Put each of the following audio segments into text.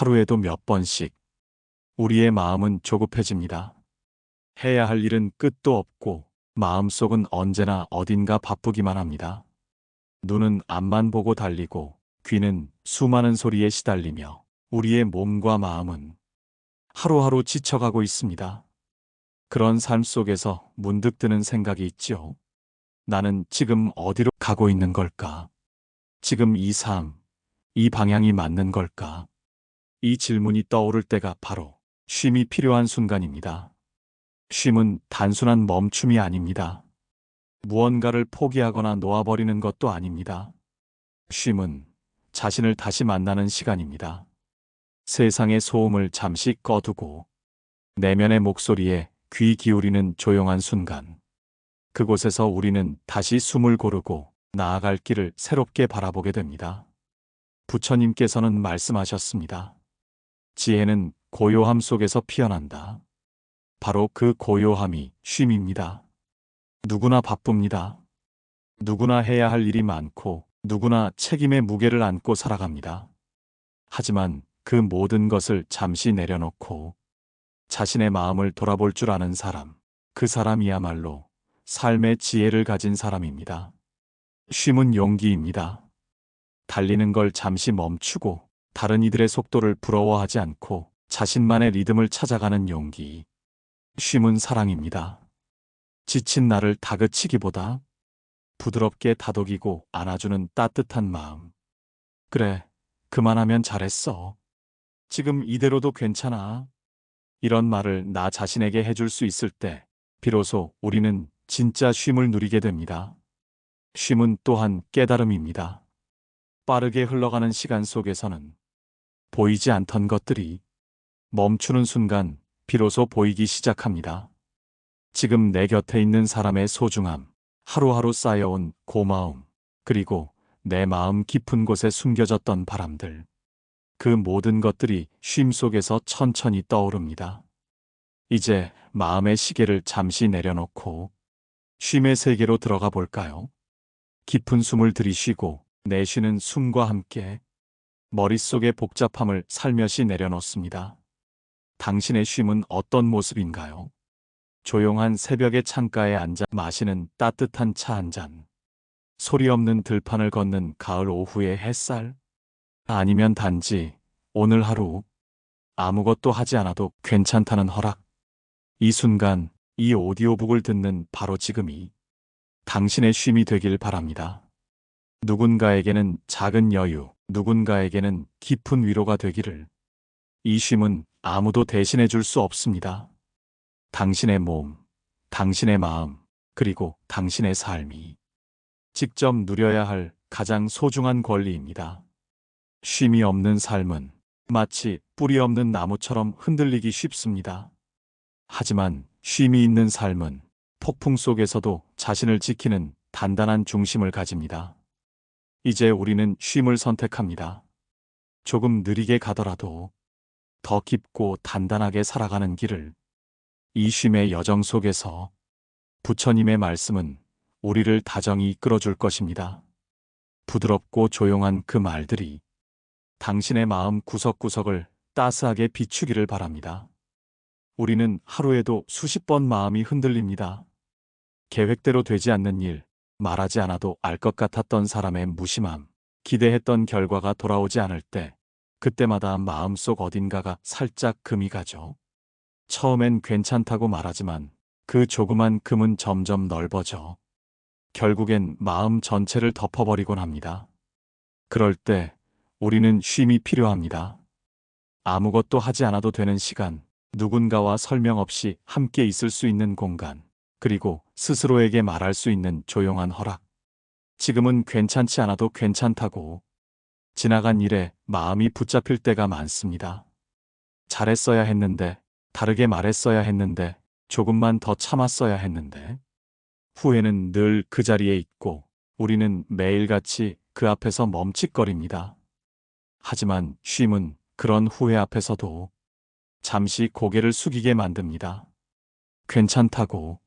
하루에도 몇 번씩 우리의 마음은 조급해집니다. 해야 할 일은 끝도 없고 마음속은 언제나 어딘가 바쁘기만 합니다. 눈은 앞만 보고 달리고 귀는 수많은 소리에 시달리며 우리의 몸과 마음은 하루하루 지쳐가고 있습니다. 그런 삶 속에서 문득 드는 생각이 있지요. 나는 지금 어디로 가고 있는 걸까? 지금 이 삶, 이 방향이 맞는 걸까? 이 질문이 떠오를 때가 바로 쉼이 필요한 순간입니다. 쉼은 단순한 멈춤이 아닙니다. 무언가를 포기하거나 놓아버리는 것도 아닙니다. 쉼은 자신을 다시 만나는 시간입니다. 세상의 소음을 잠시 꺼두고 내면의 목소리에 귀 기울이는 조용한 순간. 그곳에서 우리는 다시 숨을 고르고 나아갈 길을 새롭게 바라보게 됩니다. 부처님께서는 말씀하셨습니다. 지혜는 고요함 속에서 피어난다. 바로 그 고요함이 쉼입니다. 누구나 바쁩니다. 누구나 해야 할 일이 많고 누구나 책임의 무게를 안고 살아갑니다. 하지만 그 모든 것을 잠시 내려놓고 자신의 마음을 돌아볼 줄 아는 사람, 그 사람이야말로 삶의 지혜를 가진 사람입니다. 쉼은 용기입니다. 달리는 걸 잠시 멈추고 다른 이들의 속도를 부러워하지 않고 자신만의 리듬을 찾아가는 용기. 쉼은 사랑입니다. 지친 나를 다그치기보다 부드럽게 다독이고 안아주는 따뜻한 마음. 그래, 그만하면 잘했어. 지금 이대로도 괜찮아. 이런 말을 나 자신에게 해줄 수 있을 때 비로소 우리는 진짜 쉼을 누리게 됩니다. 쉼은 또한 깨달음입니다. 빠르게 흘러가는 시간 속에서는 보이지 않던 것들이 멈추는 순간 비로소 보이기 시작합니다. 지금 내 곁에 있는 사람의 소중함, 하루하루 쌓여온 고마움, 그리고 내 마음 깊은 곳에 숨겨졌던 바람들. 그 모든 것들이 쉼 속에서 천천히 떠오릅니다. 이제 마음의 시계를 잠시 내려놓고 쉼의 세계로 들어가 볼까요? 깊은 숨을 들이쉬고 내쉬는 숨과 함께 머릿속의 복잡함을 살며시 내려놓습니다. 당신의 쉼은 어떤 모습인가요? 조용한 새벽의 창가에 앉아 마시는 따뜻한 차 한 잔. 소리 없는 들판을 걷는 가을 오후의 햇살? 아니면 단지 오늘 하루 아무것도 하지 않아도 괜찮다는 허락. 이 순간, 이 오디오북을 듣는 바로 지금이 당신의 쉼이 되길 바랍니다. 누군가에게는 작은 여유, 누군가에게는 깊은 위로가 되기를. 이 쉼은 아무도 대신해 줄 수 없습니다. 당신의 몸, 당신의 마음, 그리고 당신의 삶이 직접 누려야 할 가장 소중한 권리입니다. 쉼이 없는 삶은 마치 뿌리 없는 나무처럼 흔들리기 쉽습니다. 하지만 쉼이 있는 삶은 폭풍 속에서도 자신을 지키는 단단한 중심을 가집니다. 이제 우리는 쉼을 선택합니다. 조금 느리게 가더라도 더 깊고 단단하게 살아가는 길을. 이 쉼의 여정 속에서 부처님의 말씀은 우리를 다정히 이끌어줄 것입니다. 부드럽고 조용한 그 말들이 당신의 마음 구석구석을 따스하게 비추기를 바랍니다. 우리는 하루에도 수십 번 마음이 흔들립니다. 계획대로 되지 않는 일, 말하지 않아도 알 것 같았던 사람의 무심함, 기대했던 결과가 돌아오지 않을 때, 그때마다 마음속 어딘가가 살짝 금이 가죠. 처음엔 괜찮다고 말하지만 그 조그만 금은 점점 넓어져 결국엔 마음 전체를 덮어버리곤 합니다. 그럴 때 우리는 쉼이 필요합니다. 아무것도 하지 않아도 되는 시간, 누군가와 설명 없이 함께 있을 수 있는 공간, 그리고 스스로에게 말할 수 있는 조용한 허락. 지금은 괜찮지 않아도 괜찮다고. 지나간 일에 마음이 붙잡힐 때가 많습니다. 잘했어야 했는데, 다르게 말했어야 했는데, 조금만 더 참았어야 했는데. 후회는 늘 그 자리에 있고 우리는 매일같이 그 앞에서 멈칫거립니다. 하지만 쉼은 그런 후회 앞에서도 잠시 고개를 숙이게 만듭니다. 괜찮다고.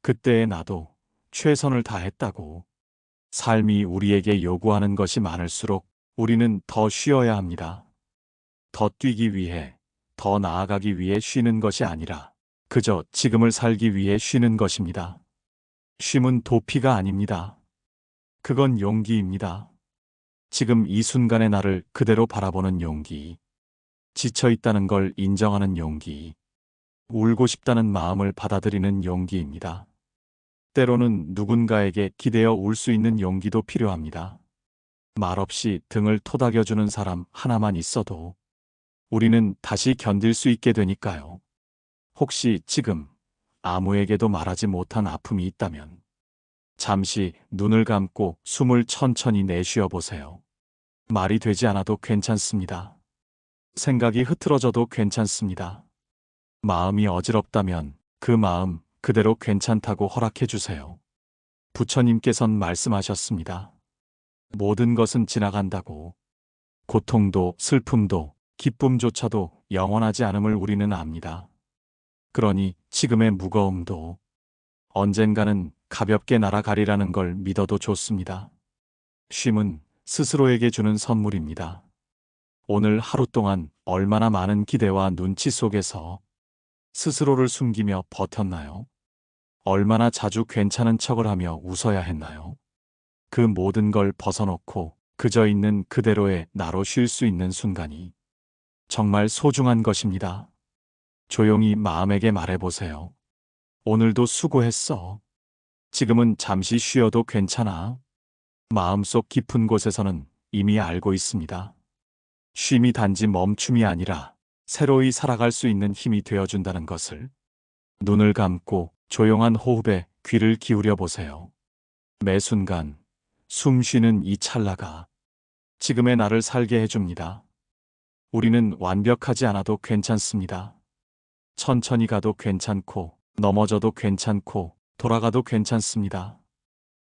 그때의 나도 최선을 다했다고. 삶이 우리에게 요구하는 것이 많을수록 우리는 더 쉬어야 합니다. 더 뛰기 위해, 더 나아가기 위해 쉬는 것이 아니라 그저 지금을 살기 위해 쉬는 것입니다. 쉼은 도피가 아닙니다. 그건 용기입니다. 지금 이 순간의 나를 그대로 바라보는 용기, 지쳐 있다는 걸 인정하는 용기, 울고 싶다는 마음을 받아들이는 용기입니다. 때로는 누군가에게 기대어 울 수 있는 용기도 필요합니다. 말없이 등을 토닥여주는 사람 하나만 있어도 우리는 다시 견딜 수 있게 되니까요. 혹시 지금 아무에게도 말하지 못한 아픔이 있다면 잠시 눈을 감고 숨을 천천히 내쉬어 보세요. 말이 되지 않아도 괜찮습니다. 생각이 흐트러져도 괜찮습니다. 마음이 어지럽다면 그 마음 그대로 괜찮다고 허락해 주세요. 부처님께선 말씀하셨습니다. 모든 것은 지나간다고. 고통도 슬픔도 기쁨조차도 영원하지 않음을 우리는 압니다. 그러니 지금의 무거움도 언젠가는 가볍게 날아가리라는 걸 믿어도 좋습니다. 쉼은 스스로에게 주는 선물입니다. 오늘 하루 동안 얼마나 많은 기대와 눈치 속에서 스스로를 숨기며 버텼나요? 얼마나 자주 괜찮은 척을 하며 웃어야 했나요? 그 모든 걸 벗어놓고 그저 있는 그대로의 나로 쉴 수 있는 순간이 정말 소중한 것입니다. 조용히 마음에게 말해보세요. 오늘도 수고했어. 지금은 잠시 쉬어도 괜찮아. 마음속 깊은 곳에서는 이미 알고 있습니다. 쉼이 단지 멈춤이 아니라 새로이 살아갈 수 있는 힘이 되어준다는 것을. 눈을 감고 조용한 호흡에 귀를 기울여 보세요. 매 순간 숨 쉬는 이 찰나가 지금의 나를 살게 해줍니다. 우리는 완벽하지 않아도 괜찮습니다. 천천히 가도 괜찮고 넘어져도 괜찮고 돌아가도 괜찮습니다.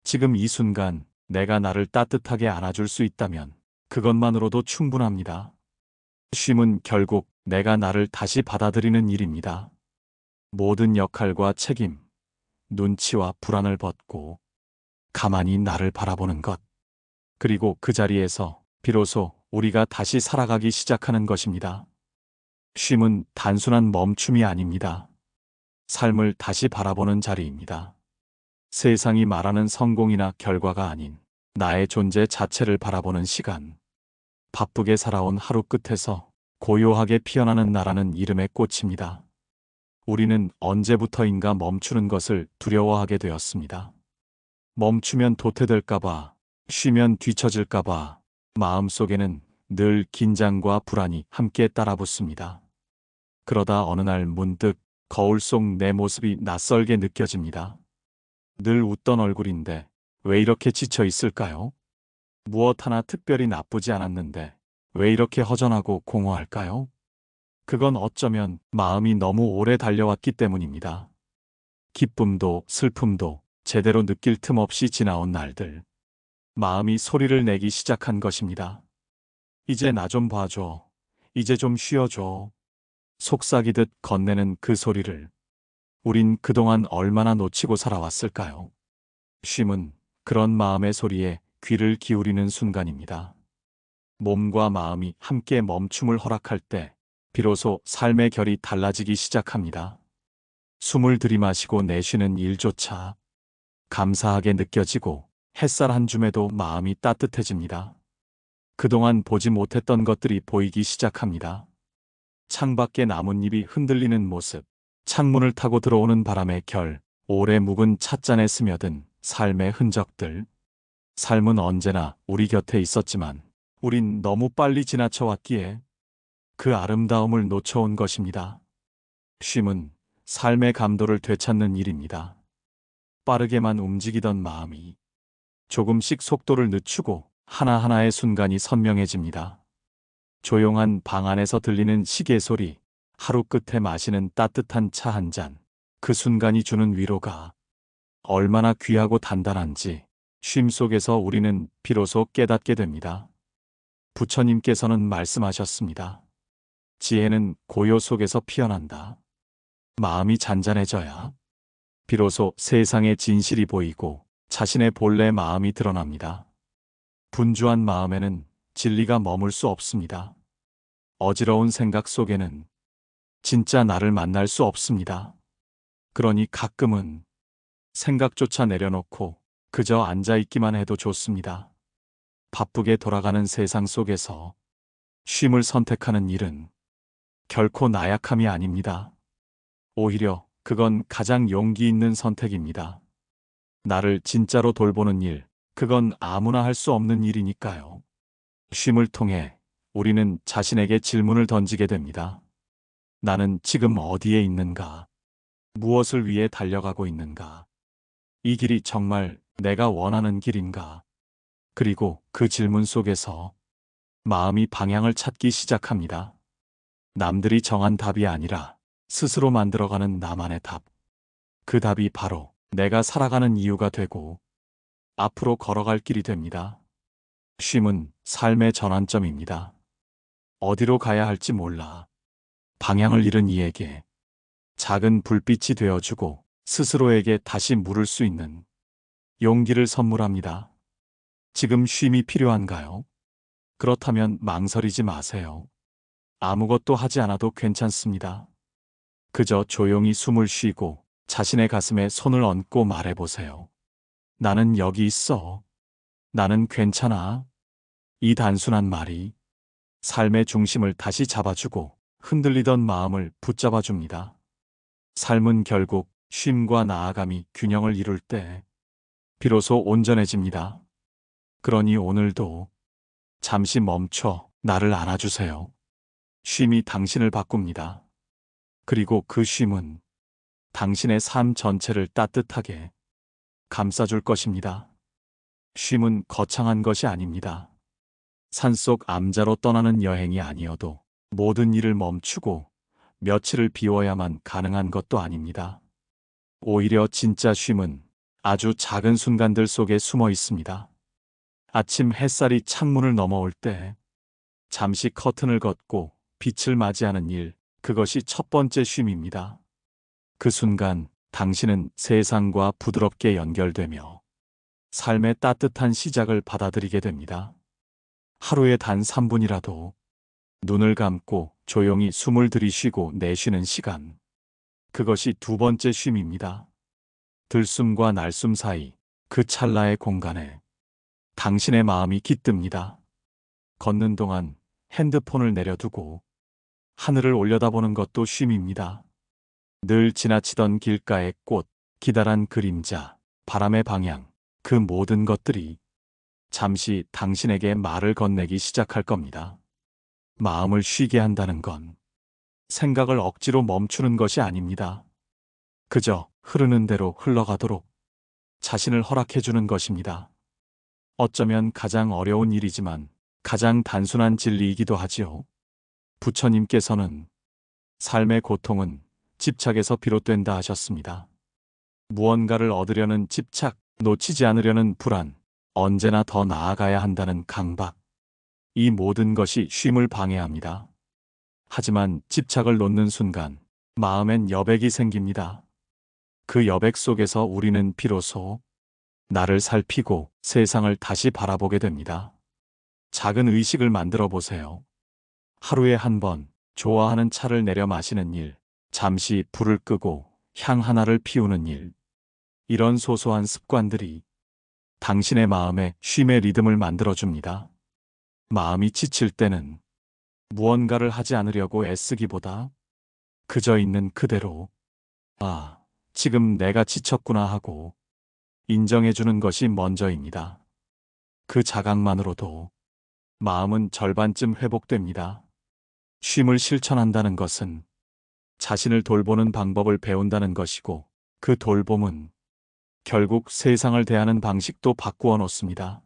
지금 이 순간 내가 나를 따뜻하게 안아줄 수 있다면 그것만으로도 충분합니다. 쉼은 결국 내가 나를 다시 받아들이는 일입니다. 모든 역할과 책임, 눈치와 불안을 벗고 가만히 나를 바라보는 것. 그리고 그 자리에서 비로소 우리가 다시 살아가기 시작하는 것입니다. 쉼은 단순한 멈춤이 아닙니다. 삶을 다시 바라보는 자리입니다. 세상이 말하는 성공이나 결과가 아닌 나의 존재 자체를 바라보는 시간. 바쁘게 살아온 하루 끝에서 고요하게 피어나는 나라는 이름의 꽃입니다. 우리는 언제부터인가 멈추는 것을 두려워하게 되었습니다. 멈추면 도태될까봐, 쉬면 뒤처질까봐 마음속에는 늘 긴장과 불안이 함께 따라붙습니다. 그러다 어느 날 문득 거울 속 내 모습이 낯설게 느껴집니다. 늘 웃던 얼굴인데 왜 이렇게 지쳐 있을까요? 무엇 하나 특별히 나쁘지 않았는데 왜 이렇게 허전하고 공허할까요? 그건 어쩌면 마음이 너무 오래 달려왔기 때문입니다. 기쁨도 슬픔도 제대로 느낄 틈 없이 지나온 날들. 마음이 소리를 내기 시작한 것입니다. 이제 나 좀 봐줘. 이제 좀 쉬어줘. 속삭이듯 건네는 그 소리를 우린 그동안 얼마나 놓치고 살아왔을까요? 쉼은 그런 마음의 소리에 귀를 기울이는 순간입니다. 몸과 마음이 함께 멈춤을 허락할 때 비로소 삶의 결이 달라지기 시작합니다. 숨을 들이마시고 내쉬는 일조차 감사하게 느껴지고 햇살 한 줌에도 마음이 따뜻해집니다. 그동안 보지 못했던 것들이 보이기 시작합니다. 창밖에 나뭇잎이 흔들리는 모습, 창문을 타고 들어오는 바람의 결, 오래 묵은 찻잔에 스며든 삶의 흔적들. 삶은 언제나 우리 곁에 있었지만 우린 너무 빨리 지나쳐왔기에 그 아름다움을 놓쳐온 것입니다. 쉼은 삶의 감도를 되찾는 일입니다. 빠르게만 움직이던 마음이 조금씩 속도를 늦추고 하나하나의 순간이 선명해집니다. 조용한 방 안에서 들리는 시계 소리, 하루 끝에 마시는 따뜻한 차 한 잔, 그 순간이 주는 위로가 얼마나 귀하고 단단한지 쉼 속에서 우리는 비로소 깨닫게 됩니다. 부처님께서는 말씀하셨습니다. 지혜는 고요 속에서 피어난다. 마음이 잔잔해져야 비로소 세상의 진실이 보이고 자신의 본래 마음이 드러납니다. 분주한 마음에는 진리가 머물 수 없습니다. 어지러운 생각 속에는 진짜 나를 만날 수 없습니다. 그러니 가끔은 생각조차 내려놓고 그저 앉아있기만 해도 좋습니다. 바쁘게 돌아가는 세상 속에서 쉼을 선택하는 일은 결코 나약함이 아닙니다. 오히려 그건 가장 용기 있는 선택입니다. 나를 진짜로 돌보는 일, 그건 아무나 할 수 없는 일이니까요. 쉼을 통해 우리는 자신에게 질문을 던지게 됩니다. 나는 지금 어디에 있는가? 무엇을 위해 달려가고 있는가? 이 길이 정말 내가 원하는 길인가? 그리고 그 질문 속에서 마음이 방향을 찾기 시작합니다. 남들이 정한 답이 아니라 스스로 만들어가는 나만의 답. 그 답이 바로 내가 살아가는 이유가 되고 앞으로 걸어갈 길이 됩니다. 쉼은 삶의 전환점입니다. 어디로 가야 할지 몰라 방향을 잃은 이에게 작은 불빛이 되어주고 스스로에게 다시 물을 수 있는 용기를 선물합니다. 지금 쉼이 필요한가요? 그렇다면 망설이지 마세요. 아무것도 하지 않아도 괜찮습니다. 그저 조용히 숨을 쉬고 자신의 가슴에 손을 얹고 말해보세요. 나는 여기 있어. 나는 괜찮아. 이 단순한 말이 삶의 중심을 다시 잡아주고 흔들리던 마음을 붙잡아줍니다. 삶은 결국 쉼과 나아감이 균형을 이룰 때 비로소 온전해집니다. 그러니 오늘도 잠시 멈춰 나를 안아주세요. 쉼이 당신을 바꿉니다. 그리고 그 쉼은 당신의 삶 전체를 따뜻하게 감싸줄 것입니다. 쉼은 거창한 것이 아닙니다. 산속 암자로 떠나는 여행이 아니어도 모든 일을 멈추고 며칠을 비워야만 가능한 것도 아닙니다. 오히려 진짜 쉼은 아주 작은 순간들 속에 숨어 있습니다. 아침 햇살이 창문을 넘어올 때 잠시 커튼을 걷고 빛을 맞이하는 일, 그것이 첫 번째 쉼입니다. 그 순간 당신은 세상과 부드럽게 연결되며 삶의 따뜻한 시작을 받아들이게 됩니다. 하루에 단 3분이라도 눈을 감고 조용히 숨을 들이쉬고 내쉬는 시간. 그것이 두 번째 쉼입니다. 들숨과 날숨 사이 그 찰나의 공간에 당신의 마음이 깃듭니다. 걷는 동안 핸드폰을 내려두고 하늘을 올려다보는 것도 쉼입니다. 늘 지나치던 길가의 꽃, 기다란 그림자, 바람의 방향, 그 모든 것들이 잠시 당신에게 말을 건네기 시작할 겁니다. 마음을 쉬게 한다는 건 생각을 억지로 멈추는 것이 아닙니다. 그저 흐르는 대로 흘러가도록 자신을 허락해주는 것입니다. 어쩌면 가장 어려운 일이지만 가장 단순한 진리이기도 하지요. 부처님께서는 삶의 고통은 집착에서 비롯된다 하셨습니다. 무언가를 얻으려는 집착, 놓치지 않으려는 불안, 언제나 더 나아가야 한다는 강박. 이 모든 것이 쉼을 방해합니다. 하지만 집착을 놓는 순간 마음엔 여백이 생깁니다. 그 여백 속에서 우리는 비로소 나를 살피고 세상을 다시 바라보게 됩니다. 작은 의식을 만들어 보세요. 하루에 한 번 좋아하는 차를 내려 마시는 일, 잠시 불을 끄고 향 하나를 피우는 일. 이런 소소한 습관들이 당신의 마음에 쉼의 리듬을 만들어줍니다. 마음이 지칠 때는 무언가를 하지 않으려고 애쓰기보다 그저 있는 그대로, 아, 지금 내가 지쳤구나 하고 인정해주는 것이 먼저입니다. 그 자각만으로도 마음은 절반쯤 회복됩니다. 쉼을 실천한다는 것은 자신을 돌보는 방법을 배운다는 것이고, 그 돌봄은 결국 세상을 대하는 방식도 바꾸어 놓습니다.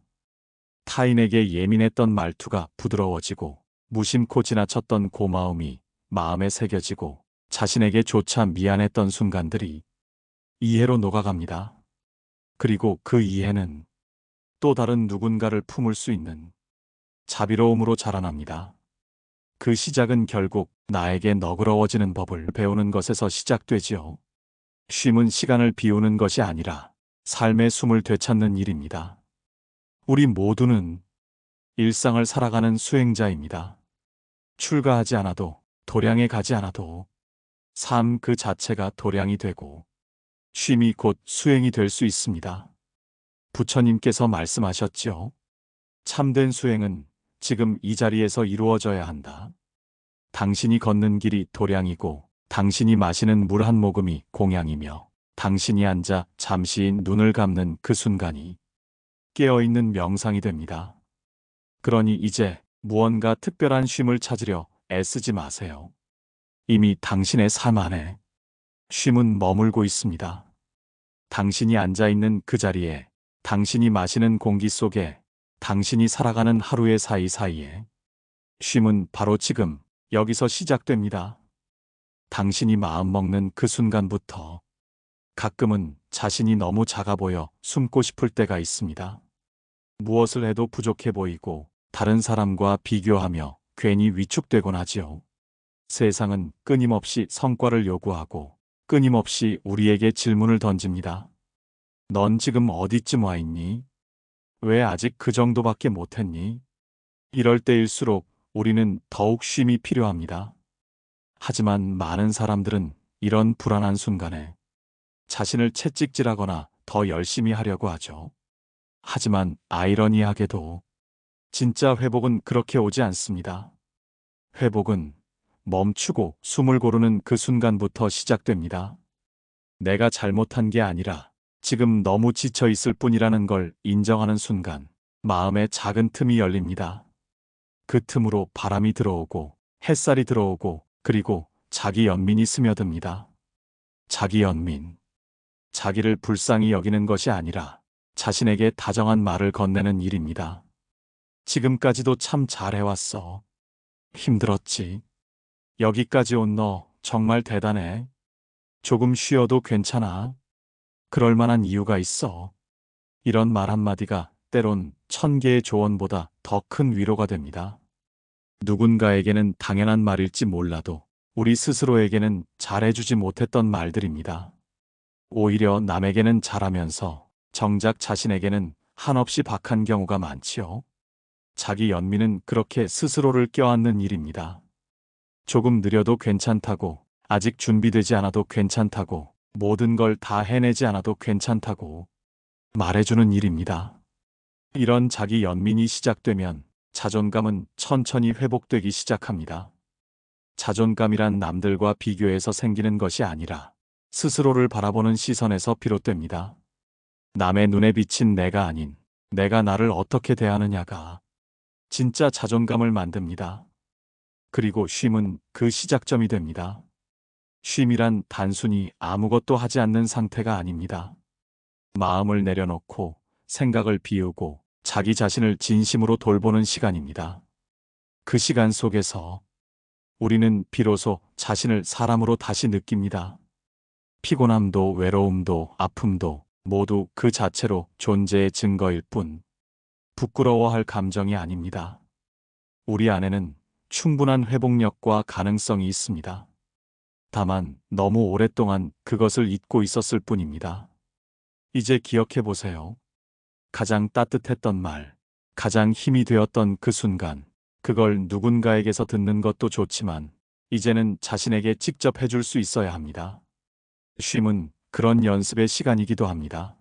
타인에게 예민했던 말투가 부드러워지고, 무심코 지나쳤던 고마움이 마음에 새겨지고, 자신에게조차 미안했던 순간들이 이해로 녹아갑니다. 그리고 그 이해는 또 다른 누군가를 품을 수 있는 자비로움으로 자라납니다. 그 시작은 결국 나에게 너그러워지는 법을 배우는 것에서 시작되지요. 쉼은 시간을 비우는 것이 아니라 삶의 숨을 되찾는 일입니다. 우리 모두는 일상을 살아가는 수행자입니다. 출가하지 않아도, 도량에 가지 않아도 삶 그 자체가 도량이 되고 쉼이 곧 수행이 될 수 있습니다. 부처님께서 말씀하셨지요. 참된 수행은 지금 이 자리에서 이루어져야 한다. 당신이 걷는 길이 도량이고 당신이 마시는 물 한 모금이 공양이며 당신이 앉아 잠시 눈을 감는 그 순간이 깨어있는 명상이 됩니다. 그러니 이제 무언가 특별한 쉼을 찾으려 애쓰지 마세요. 이미 당신의 삶 안에 쉼은 머물고 있습니다. 당신이 앉아있는 그 자리에, 당신이 마시는 공기 속에, 당신이 살아가는 하루의 사이사이에 쉼은 바로 지금 여기서 시작됩니다. 당신이 마음 먹는 그 순간부터 가끔은 자신이 너무 작아 보여 숨고 싶을 때가 있습니다. 무엇을 해도 부족해 보이고 다른 사람과 비교하며 괜히 위축되곤 하지요. 세상은 끊임없이 성과를 요구하고 끊임없이 우리에게 질문을 던집니다. 넌 지금 어디쯤 와 있니? 왜 아직 그 정도밖에 못했니? 이럴 때일수록 우리는 더욱 쉼이 필요합니다. 하지만 많은 사람들은 이런 불안한 순간에 자신을 채찍질하거나 더 열심히 하려고 하죠. 하지만 아이러니하게도 진짜 회복은 그렇게 오지 않습니다. 회복은 멈추고 숨을 고르는 그 순간부터 시작됩니다. 내가 잘못한 게 아니라 지금 너무 지쳐 있을 뿐이라는 걸 인정하는 순간 마음에 작은 틈이 열립니다. 그 틈으로 바람이 들어오고 햇살이 들어오고 그리고 자기 연민이 스며듭니다. 자기 연민. 자기를 불쌍히 여기는 것이 아니라 자신에게 다정한 말을 건네는 일입니다. 지금까지도 참 잘해왔어. 힘들었지. 여기까지 온 너 정말 대단해. 조금 쉬어도 괜찮아. 그럴 만한 이유가 있어. 이런 말 한마디가 때론 1000개의 조언보다 더 큰 위로가 됩니다. 누군가에게는 당연한 말일지 몰라도 우리 스스로에게는 잘해주지 못했던 말들입니다. 오히려 남에게는 잘하면서 정작 자신에게는 한없이 박한 경우가 많지요. 자기 연민은 그렇게 스스로를 껴안는 일입니다. 조금 느려도 괜찮다고, 아직 준비되지 않아도 괜찮다고, 모든 걸 다 해내지 않아도 괜찮다고 말해주는 일입니다. 이런 자기 연민이 시작되면 자존감은 천천히 회복되기 시작합니다. 자존감이란 남들과 비교해서 생기는 것이 아니라 스스로를 바라보는 시선에서 비롯됩니다. 남의 눈에 비친 내가 아닌 내가 나를 어떻게 대하느냐가 진짜 자존감을 만듭니다. 그리고 쉼은 그 시작점이 됩니다. 쉼이란 단순히 아무것도 하지 않는 상태가 아닙니다. 마음을 내려놓고 생각을 비우고 자기 자신을 진심으로 돌보는 시간입니다. 그 시간 속에서 우리는 비로소 자신을 사람으로 다시 느낍니다. 피곤함도 외로움도 아픔도 모두 그 자체로 존재의 증거일 뿐 부끄러워할 감정이 아닙니다. 우리 안에는 충분한 회복력과 가능성이 있습니다. 다만 너무 오랫동안 그것을 잊고 있었을 뿐입니다. 이제 기억해 보세요. 가장 따뜻했던 말, 가장 힘이 되었던 그 순간, 그걸 누군가에게서 듣는 것도 좋지만 이제는 자신에게 직접 해줄 수 있어야 합니다. 쉼은 그런 연습의 시간이기도 합니다.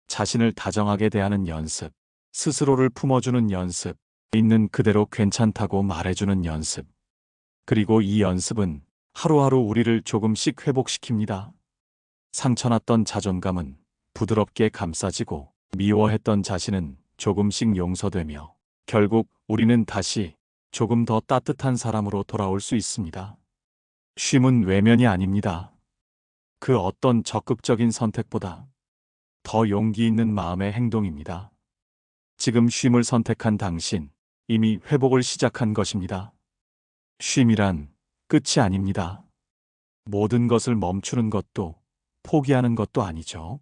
자신을 다정하게 대하는 연습, 스스로를 품어주는 연습, 있는 그대로 괜찮다고 말해주는 연습. 그리고 이 연습은 하루하루 우리를 조금씩 회복시킵니다. 상처났던 자존감은 부드럽게 감싸지고 미워했던 자신은 조금씩 용서되며 결국 우리는 다시 조금 더 따뜻한 사람으로 돌아올 수 있습니다. 쉼은 외면이 아닙니다. 그 어떤 적극적인 선택보다 더 용기 있는 마음의 행동입니다. 지금 쉼을 선택한 당신, 이미 회복을 시작한 것입니다. 쉼이란 끝이 아닙니다. 모든 것을 멈추는 것도 포기하는 것도 아니죠.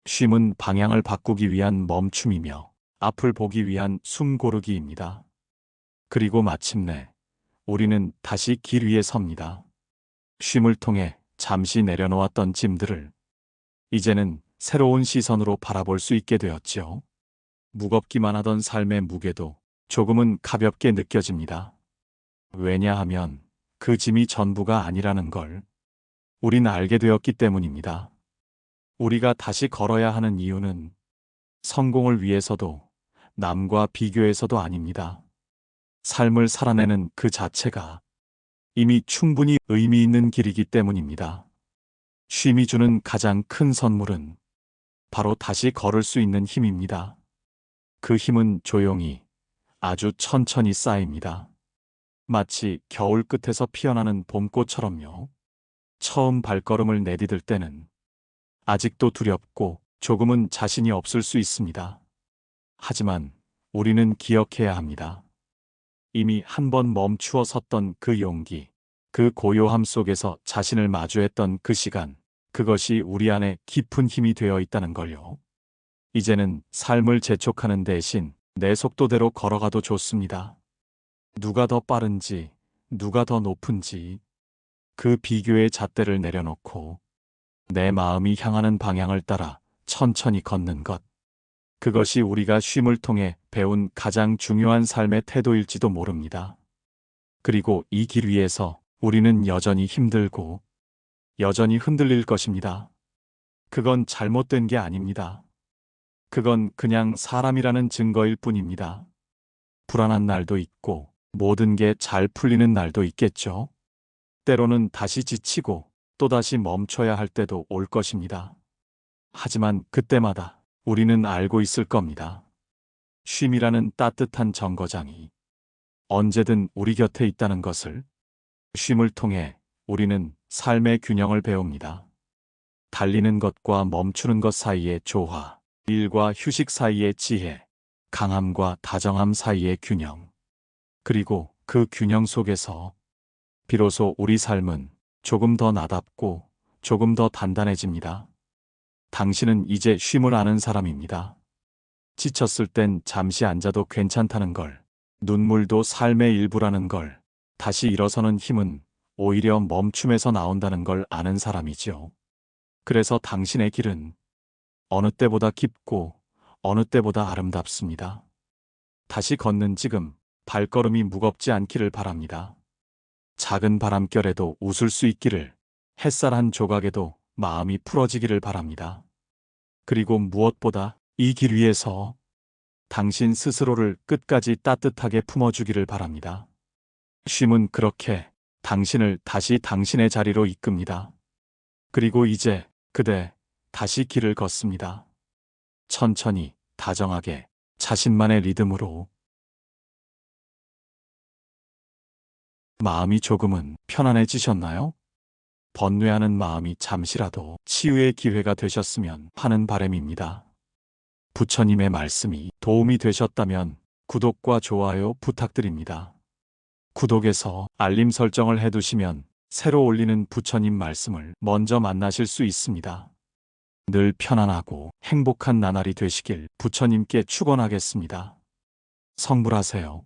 쉼은 방향을 바꾸기 위한 멈춤이며 앞을 보기 위한 숨 고르기입니다. 그리고 마침내 우리는 다시 길 위에 섭니다. 쉼을 통해 잠시 내려놓았던 짐들을 이제는 새로운 시선으로 바라볼 수 있게 되었지요. 무겁기만 하던 삶의 무게도 조금은 가볍게 느껴집니다. 왜냐하면 그 짐이 전부가 아니라는 걸 우린 알게 되었기 때문입니다. 우리가 다시 걸어야 하는 이유는 성공을 위해서도 남과 비교해서도 아닙니다. 삶을 살아내는 그 자체가 이미 충분히 의미 있는 길이기 때문입니다. 쉼이 주는 가장 큰 선물은 바로 다시 걸을 수 있는 힘입니다. 그 힘은 조용히 아주 천천히 쌓입니다. 마치 겨울 끝에서 피어나는 봄꽃처럼요. 처음 발걸음을 내디딜 때는 아직도 두렵고 조금은 자신이 없을 수 있습니다. 하지만 우리는 기억해야 합니다. 이미 한 번 멈추어 섰던 그 용기, 그 고요함 속에서 자신을 마주했던 그 시간, 그것이 우리 안에 깊은 힘이 되어 있다는 걸요. 이제는 삶을 재촉하는 대신 내 속도대로 걸어가도 좋습니다. 누가 더 빠른지, 누가 더 높은지, 그 비교의 잣대를 내려놓고 내 마음이 향하는 방향을 따라 천천히 걷는 것. 그것이 우리가 쉼을 통해 배운 가장 중요한 삶의 태도일지도 모릅니다. 그리고 이 길 위에서 우리는 여전히 힘들고 여전히 흔들릴 것입니다. 그건 잘못된 게 아닙니다. 그건 그냥 사람이라는 증거일 뿐입니다. 불안한 날도 있고 모든 게 잘 풀리는 날도 있겠죠. 때로는 다시 지치고 또다시 멈춰야 할 때도 올 것입니다. 하지만 그때마다 우리는 알고 있을 겁니다. 쉼이라는 따뜻한 정거장이 언제든 우리 곁에 있다는 것을. 쉼을 통해 우리는 삶의 균형을 배웁니다. 달리는 것과 멈추는 것 사이의 조화, 일과 휴식 사이의 지혜, 강함과 다정함 사이의 균형. 그리고 그 균형 속에서 비로소 우리 삶은 조금 더 나답고 조금 더 단단해집니다. 당신은 이제 쉼을 아는 사람입니다. 지쳤을 땐 잠시 앉아도 괜찮다는 걸, 눈물도 삶의 일부라는 걸, 다시 일어서는 힘은 오히려 멈춤에서 나온다는 걸 아는 사람이지요. 그래서 당신의 길은 어느 때보다 깊고 어느 때보다 아름답습니다. 다시 걷는 지금 발걸음이 무겁지 않기를 바랍니다. 작은 바람결에도 웃을 수 있기를, 햇살 한 조각에도 마음이 풀어지기를 바랍니다. 그리고 무엇보다 이 길 위에서 당신 스스로를 끝까지 따뜻하게 품어주기를 바랍니다. 쉼은 그렇게 당신을 다시 당신의 자리로 이끕니다. 그리고 이제 그대 다시 길을 걷습니다. 천천히, 다정하게, 자신만의 리듬으로. 마음이 조금은 편안해지셨나요? 번뇌하는 마음이 잠시라도 치유의 기회가 되셨으면 하는 바람입니다. 부처님의 말씀이 도움이 되셨다면 구독과 좋아요 부탁드립니다. 구독에서 알림 설정을 해두시면 새로 올리는 부처님 말씀을 먼저 만나실 수 있습니다. 늘 편안하고 행복한 나날이 되시길 부처님께 축원하겠습니다. 성불하세요.